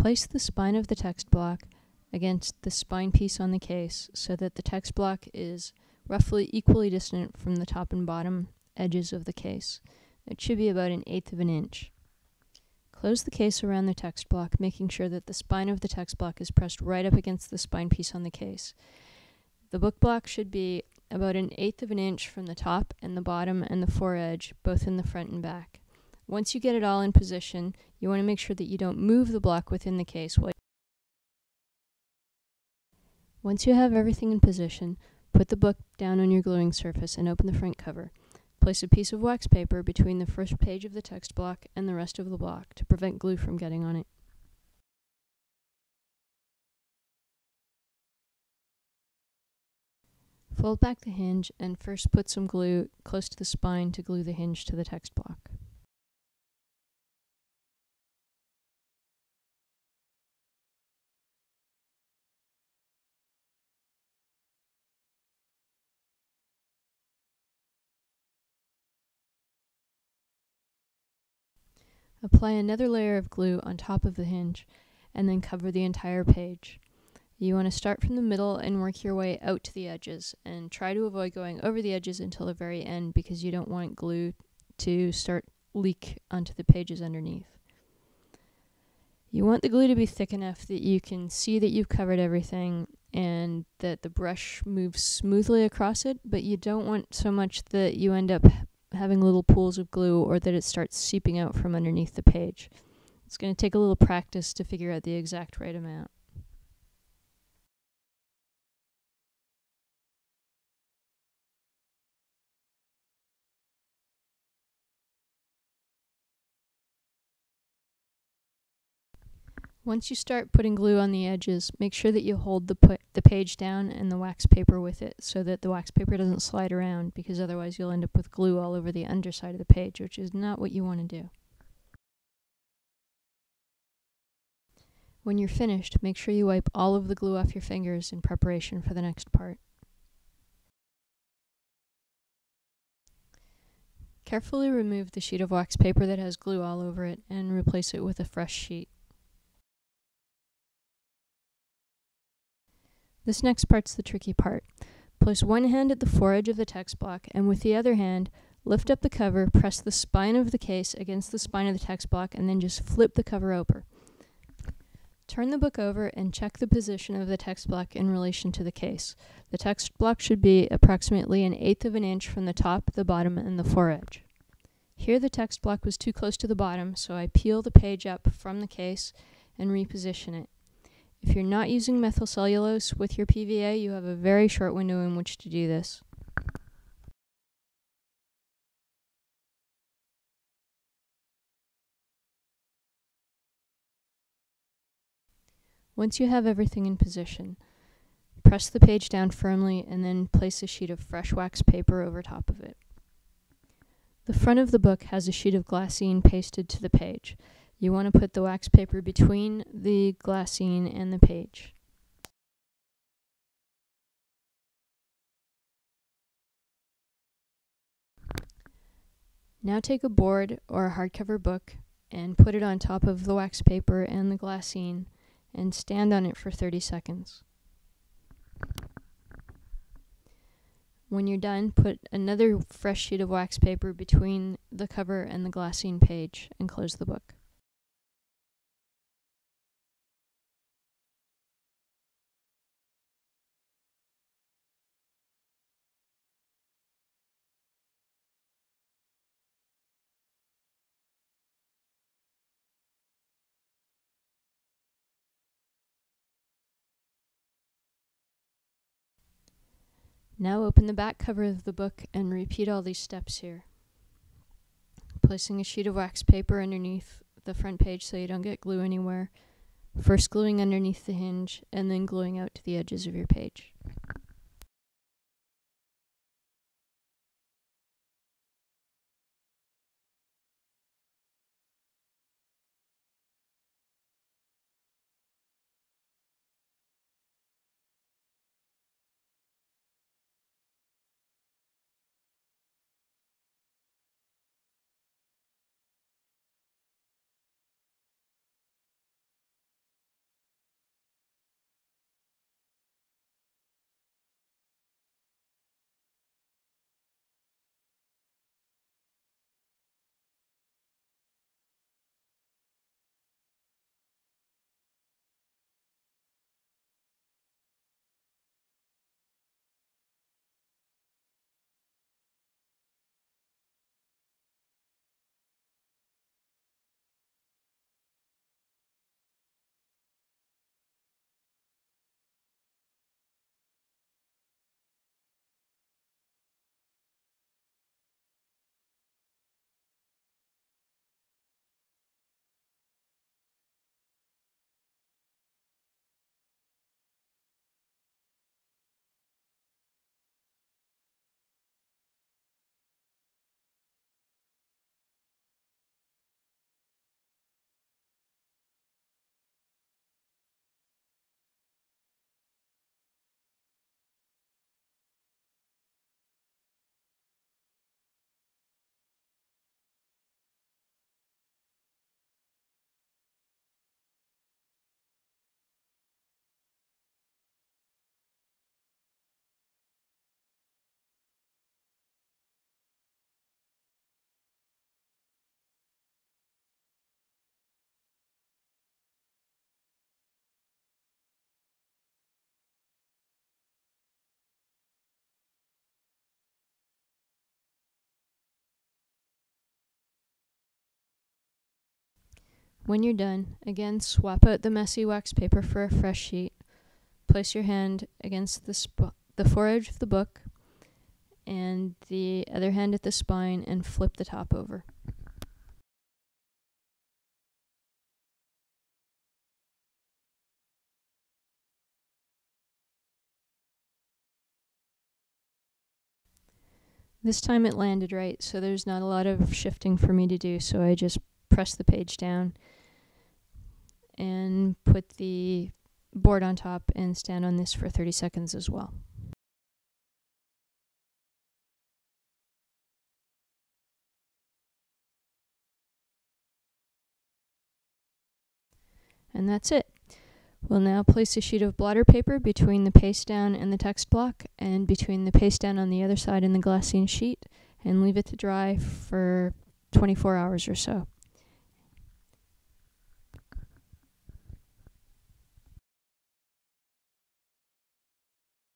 Place the spine of the text block against the spine piece on the case so that the text block is roughly equally distant from the top and bottom edges of the case. It should be about 1/8 of an inch. Close the case around the text block, making sure that the spine of the text block is pressed right up against the spine piece on the case. The book block should be about 1/8 of an inch from the top and the bottom and the foredge, both in the front and back. Once you get it all in position, you want to make sure that you don't move the block within the case. Once you have everything in position, put the book down on your gluing surface and open the front cover. Place a piece of wax paper between the first page of the text block and the rest of the block to prevent glue from getting on it. Fold back the hinge and first put some glue close to the spine to glue the hinge to the text block. Apply another layer of glue on top of the hinge and then cover the entire page. You want to start from the middle and work your way out to the edges, and try to avoid going over the edges until the very end because you don't want glue to start leak onto the pages underneath. You want the glue to be thick enough that you can see that you've covered everything and that the brush moves smoothly across it, but you don't want so much that you end up having little pools of glue or that it starts seeping out from underneath the page. It's going to take a little practice to figure out the exact right amount. Once you start putting glue on the edges, make sure that you hold the page down and the wax paper with it so that the wax paper doesn't slide around, because otherwise you'll end up with glue all over the underside of the page, which is not what you want to do. When you're finished, make sure you wipe all of the glue off your fingers in preparation for the next part. Carefully remove the sheet of wax paper that has glue all over it and replace it with a fresh sheet. This next part's the tricky part. Place one hand at the foredge of the text block, and with the other hand, lift up the cover, press the spine of the case against the spine of the text block, and then just flip the cover over. Turn the book over and check the position of the text block in relation to the case. The text block should be approximately 1/8 of an inch from the top, the bottom, and the foredge. Here the text block was too close to the bottom, so I peel the page up from the case and reposition it. If you're not using methyl cellulose with your PVA, you have a very short window in which to do this. Once you have everything in position, press the page down firmly and then place a sheet of fresh wax paper over top of it. The front of the book has a sheet of glassine pasted to the page. You want to put the wax paper between the glassine and the page. Now take a board or a hardcover book and put it on top of the wax paper and the glassine and stand on it for 30 seconds. When you're done, put another fresh sheet of wax paper between the cover and the glassine page and close the book. Now open the back cover of the book and repeat all these steps here. Placing a sheet of wax paper underneath the front page so you don't get glue anywhere. First gluing underneath the hinge and then gluing out to the edges of your page. When you're done, again swap out the messy wax paper for a fresh sheet. Place your hand against the foredge of the book and the other hand at the spine and flip the top over. This time it landed right, so there's not a lot of shifting for me to do, so I just press the page down and put the board on top and stand on this for 30 seconds as well. And that's it. We'll now place a sheet of blotter paper between the paste down and the text block, and between the paste down on the other side and the glassine sheet, and leave it to dry for 24 hours or so.